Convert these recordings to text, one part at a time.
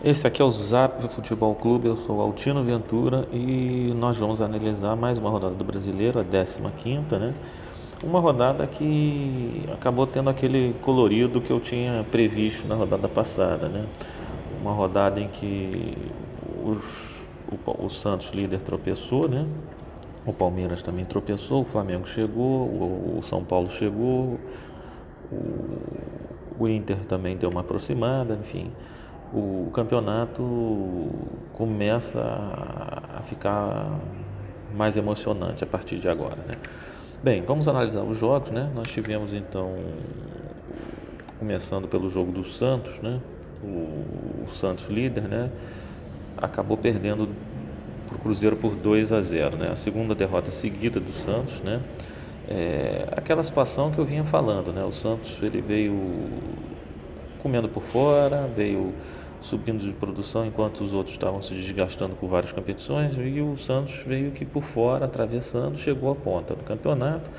Esse aqui é o Zap do Futebol Clube, eu sou o Altino Ventura e nós vamos analisar mais uma rodada do Brasileiro, a 15ª, né? Uma rodada que acabou tendo aquele colorido que eu tinha previsto na rodada passada, né? Uma rodada em que o Santos líder tropeçou, né? O Palmeiras também tropeçou, o Flamengo chegou, o São Paulo chegou, o Inter também deu uma aproximada, enfim. O campeonato começa a ficar mais emocionante a partir de agora, né? Bem, vamos analisar os jogos, né? Nós tivemos então, começando pelo jogo do Santos, né? O Santos líder, né? Acabou perdendo para o Cruzeiro por 2-0, né? A segunda derrota seguida do Santos, né? Aquela situação que eu vinha falando, né? O Santos ele veio comendo por fora, veio subindo de produção enquanto os outros estavam se desgastando por várias competições, e o Santos veio que por fora, atravessando, chegou à ponta do campeonato.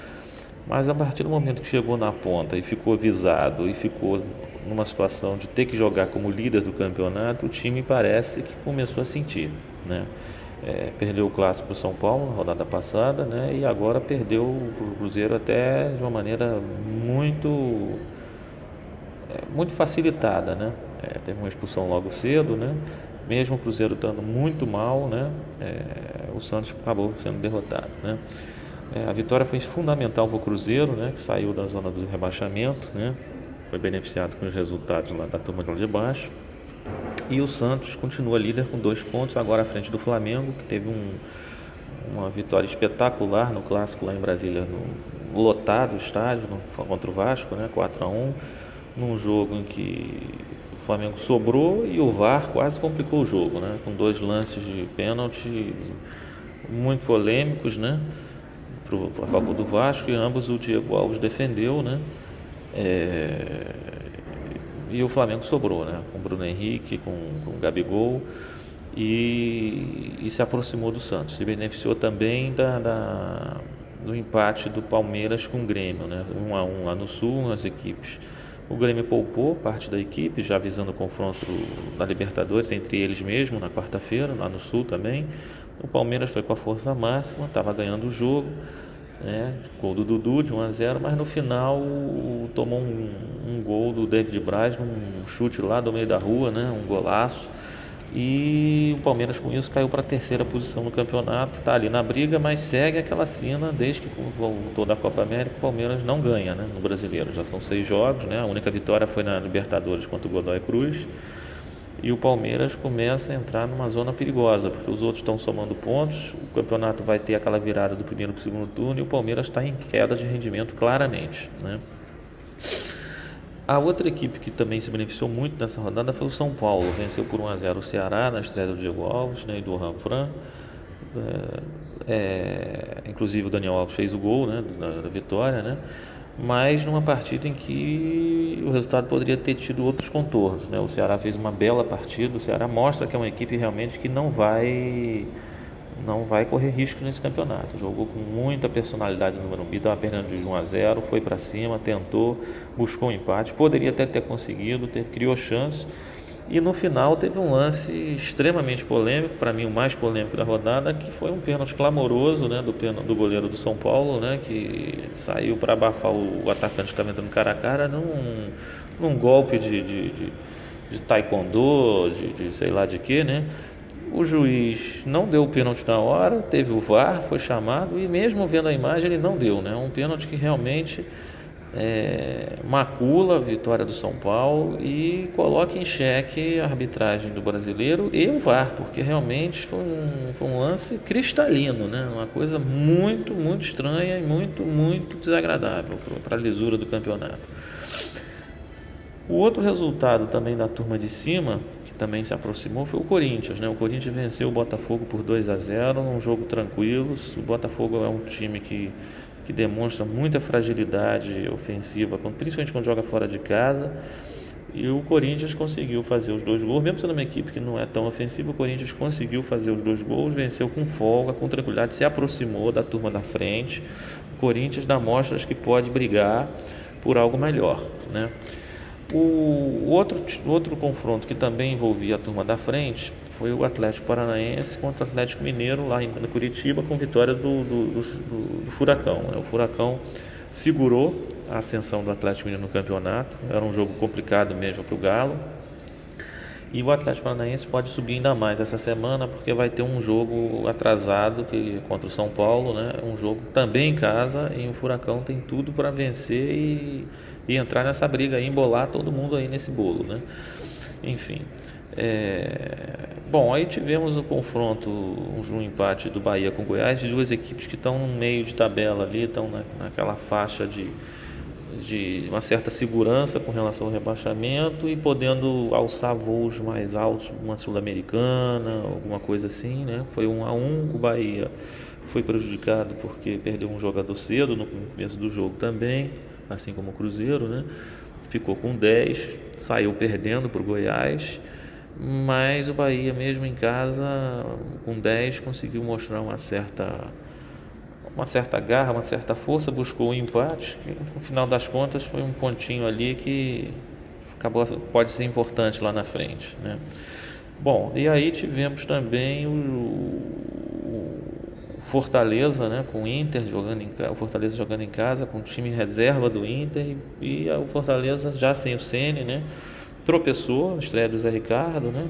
Mas a partir do momento que chegou na ponta e ficou visado e ficou numa situação de ter que jogar como líder do campeonato, o time parece que começou a sentir, né? Perdeu o clássico para o São Paulo na rodada passada, né? E agora perdeu o Cruzeiro até de uma maneira muito facilitada, né? Teve uma expulsão logo cedo, né? Mesmo o Cruzeiro estando muito mal, né? O Santos acabou sendo derrotado, né? A vitória foi fundamental para o Cruzeiro, né? Que saiu da zona do rebaixamento, né? Foi beneficiado com os resultados lá da turma de baixo. E o Santos continua líder com 2 pontos, agora à frente do Flamengo, que teve uma vitória espetacular no clássico lá em Brasília, no lotado estádio contra o Vasco, né? 4-1, num jogo em que o Flamengo sobrou e o VAR quase complicou o jogo, né? Com 2 lances de pênalti muito polêmicos, né? A favor do Vasco, e ambos o Diego Alves defendeu, né? E o Flamengo sobrou, né? Com o Bruno Henrique, com o Gabigol, e se aproximou do Santos. Se beneficiou também do empate do Palmeiras com o Grêmio, né? 1-1 lá no Sul, as equipes. O Grêmio poupou parte da equipe, já visando o confronto da Libertadores entre eles mesmos na quarta-feira, lá no Sul também. O Palmeiras foi com a força máxima, estava ganhando o jogo, né? Gol do Dudu de 1-0, mas no final tomou um gol do David Braz, um chute lá do meio da rua, né? Um golaço. E o Palmeiras com isso caiu para a 3ª posição no campeonato, está ali na briga, mas segue aquela cena desde que voltou da Copa América. O Palmeiras não ganha, né, no Brasileiro, já são 6 jogos, né? A única vitória foi na Libertadores contra o Godoy Cruz, e o Palmeiras começa a entrar numa zona perigosa, porque os outros estão somando pontos, o campeonato vai ter aquela virada do primeiro para o segundo turno, e o Palmeiras está em queda de rendimento claramente, né? A outra equipe que também se beneficiou muito nessa rodada foi o São Paulo. Venceu por 1-0 o Ceará na estreia do Diego Alves, né, e do Ranfran. Inclusive o Daniel Alves fez o gol, né, da vitória, né? Mas numa partida em que o resultado poderia ter tido outros contornos, né? O Ceará fez uma bela partida. O Ceará mostra que é uma equipe realmente que não vai correr risco nesse campeonato. Jogou com muita personalidade no Morumbi, estava perdendo de 1-0, foi para cima, tentou, buscou um empate, poderia até ter conseguido, criou chance, e no final teve um lance extremamente polêmico, para mim o mais polêmico da rodada, que foi um pênalti clamoroso, né, do goleiro do São Paulo, né, que saiu para abafar o atacante que estava entrando cara a cara num golpe de taekwondo, de sei lá de quê, né? O juiz não deu o pênalti na hora, teve o VAR, foi chamado, e mesmo vendo a imagem ele não deu, né? Um pênalti que realmente macula a vitória do São Paulo e coloca em xeque a arbitragem do brasileiro e o VAR, porque realmente foi um lance cristalino, né? Uma coisa muito, muito estranha e muito, muito desagradável para a lisura do campeonato. O outro resultado também da turma de cima, que também se aproximou, foi o Corinthians, né? O Corinthians venceu o Botafogo por 2-0 num jogo tranquilo. O Botafogo é um time que demonstra muita fragilidade ofensiva, principalmente quando joga fora de casa. E o Corinthians conseguiu fazer os 2 gols, mesmo sendo uma equipe que não é tão ofensiva. O Corinthians conseguiu fazer os 2 gols, venceu com folga, com tranquilidade, se aproximou da turma da frente. O Corinthians dá mostras que pode brigar por algo melhor, né? O outro confronto que também envolvia a turma da frente foi o Atlético Paranaense contra o Atlético Mineiro lá em Curitiba, com vitória do Furacão, né? O Furacão segurou a ascensão do Atlético Mineiro no campeonato. Era um jogo complicado mesmo para o Galo. E o Atlético Paranaense pode subir ainda mais essa semana, porque vai ter um jogo atrasado contra o São Paulo, né? Um jogo também em casa, e o Furacão tem tudo para vencer e entrar nessa briga aí, embolar todo mundo aí nesse bolo, né? Enfim. Bom, aí tivemos o confronto, um empate do Bahia com o Goiás, de duas equipes que estão no meio de tabela ali, estão naquela faixa de uma certa segurança com relação ao rebaixamento e podendo alçar voos mais altos, uma Sul-Americana, alguma coisa assim, né? Foi 1-1, o Bahia foi prejudicado porque perdeu um jogador cedo no começo do jogo também, assim como o Cruzeiro, né? Ficou com 10, saiu perdendo para o Goiás, mas o Bahia mesmo em casa, com 10, conseguiu mostrar uma certa garra, uma certa força, buscou o empate, que no final das contas foi um pontinho ali que pode ser importante lá na frente, né? Bom, e aí tivemos também o Fortaleza, né, com o Inter o Fortaleza jogando em casa, com o time reserva do Inter, e o Fortaleza já sem o Ceni, né, tropeçou na estreia do Zé Ricardo, né?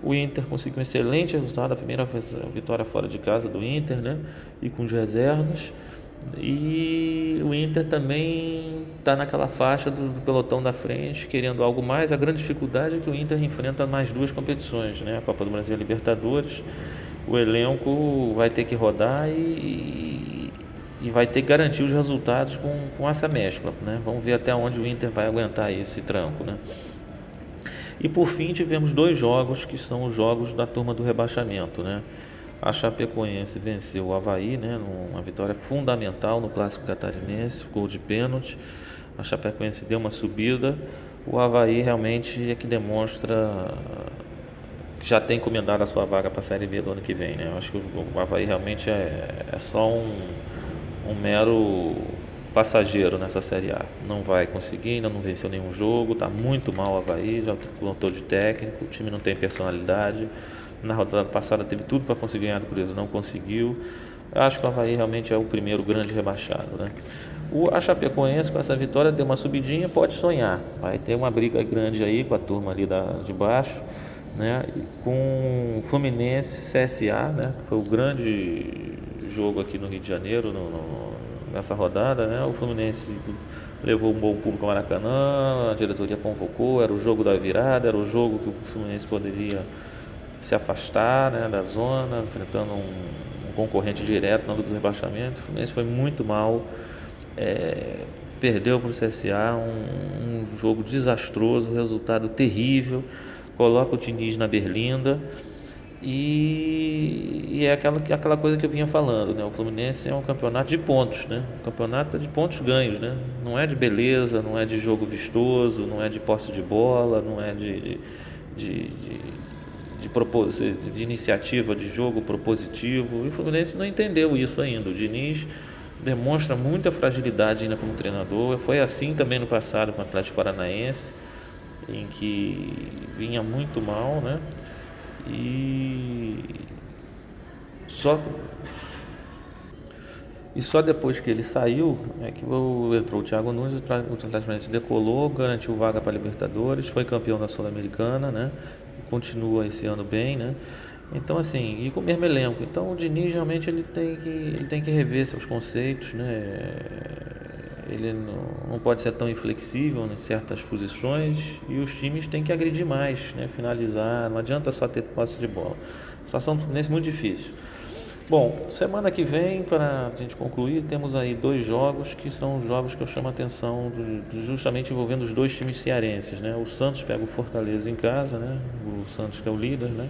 O Inter conseguiu um excelente resultado, a primeira vitória fora de casa do Inter, né? E com as reservas. E o Inter também está naquela faixa do pelotão da frente, querendo algo mais. A grande dificuldade é que o Inter enfrenta mais duas competições, né? A Copa do Brasil e a Libertadores. O elenco vai ter que rodar e vai ter que garantir os resultados com essa mescla, né? Vamos ver até onde o Inter vai aguentar esse tranco, né? E por fim tivemos dois jogos que são os jogos da turma do rebaixamento, né? A Chapecoense venceu o Avaí, né? Uma vitória fundamental no Clássico Catarinense, gol de pênalti. A Chapecoense deu uma subida. O Avaí realmente é que demonstra que já tem encomendado a sua vaga para a Série B do ano que vem, né? Eu acho que o Avaí realmente é só um mero passageiro nessa Série A. Não vai conseguir, ainda não venceu nenhum jogo, está muito mal o Avaí, já plantou de técnico, o time não tem personalidade. Na rodada passada teve tudo para conseguir ganhar do Cruzeiro, não conseguiu. Eu acho que o Avaí realmente é o primeiro grande rebaixado, né? A Chapecoense, com essa vitória, deu uma subidinha, pode sonhar. Vai ter uma briga grande aí com a turma ali de baixo, né? Com o Fluminense, CSA, né? Que foi o grande jogo aqui no Rio de Janeiro, nessa rodada, né? O Fluminense levou um bom público ao Maracanã, a diretoria convocou, era o jogo da virada, era o jogo que o Fluminense poderia se afastar, né, da zona, enfrentando um concorrente direto na luta do rebaixamento. O Fluminense foi muito mal, perdeu para o CSA, um jogo desastroso, resultado terrível, coloca o Diniz na berlinda. E é aquela coisa que eu vinha falando, né? O Fluminense é um campeonato de pontos, né? Um campeonato de pontos ganhos, né? Não é de beleza, não é de jogo vistoso, não é de posse de bola, não é de iniciativa de jogo propositivo. E o Fluminense não entendeu isso ainda. O Diniz demonstra muita fragilidade ainda como treinador. Foi assim também no passado com o Atlético Paranaense, em que vinha muito mal, né? E só depois que ele saiu é que entrou o Thiago Nunes, o Atlético Paranaense decolou, garantiu vaga para a Libertadores, foi campeão da Sul-Americana, né? Continua esse ano bem, né? Então assim, e com o mesmo elenco. Então o Diniz realmente ele tem que rever seus conceitos, né? Ele não pode ser tão inflexível em certas posições, e os times têm que agredir mais, né? Finalizar, não adianta só ter posse de bola. A situação nesse muito difícil. Bom, semana que vem, para a gente concluir, temos aí dois jogos que são os jogos que eu chamo a atenção, justamente envolvendo os dois times cearenses, né? O Santos pega o Fortaleza em casa, né? O Santos que é o líder, né?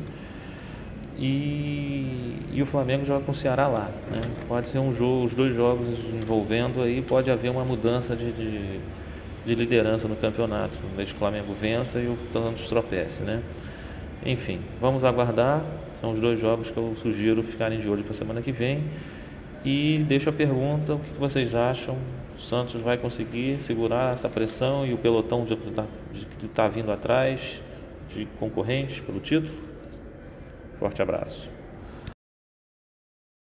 E o Flamengo joga com o Ceará lá, né? Pode ser um jogo, os dois jogos envolvendo aí, pode haver uma mudança de liderança no campeonato, desde que o Flamengo vença e o Santos tropece, né? Enfim, vamos aguardar. São os dois jogos que eu sugiro ficarem de olho para a semana que vem. E deixo a pergunta: o que vocês acham O Santos vai conseguir segurar essa pressão e o pelotão que está vindo atrás de concorrentes pelo título? Forte abraço.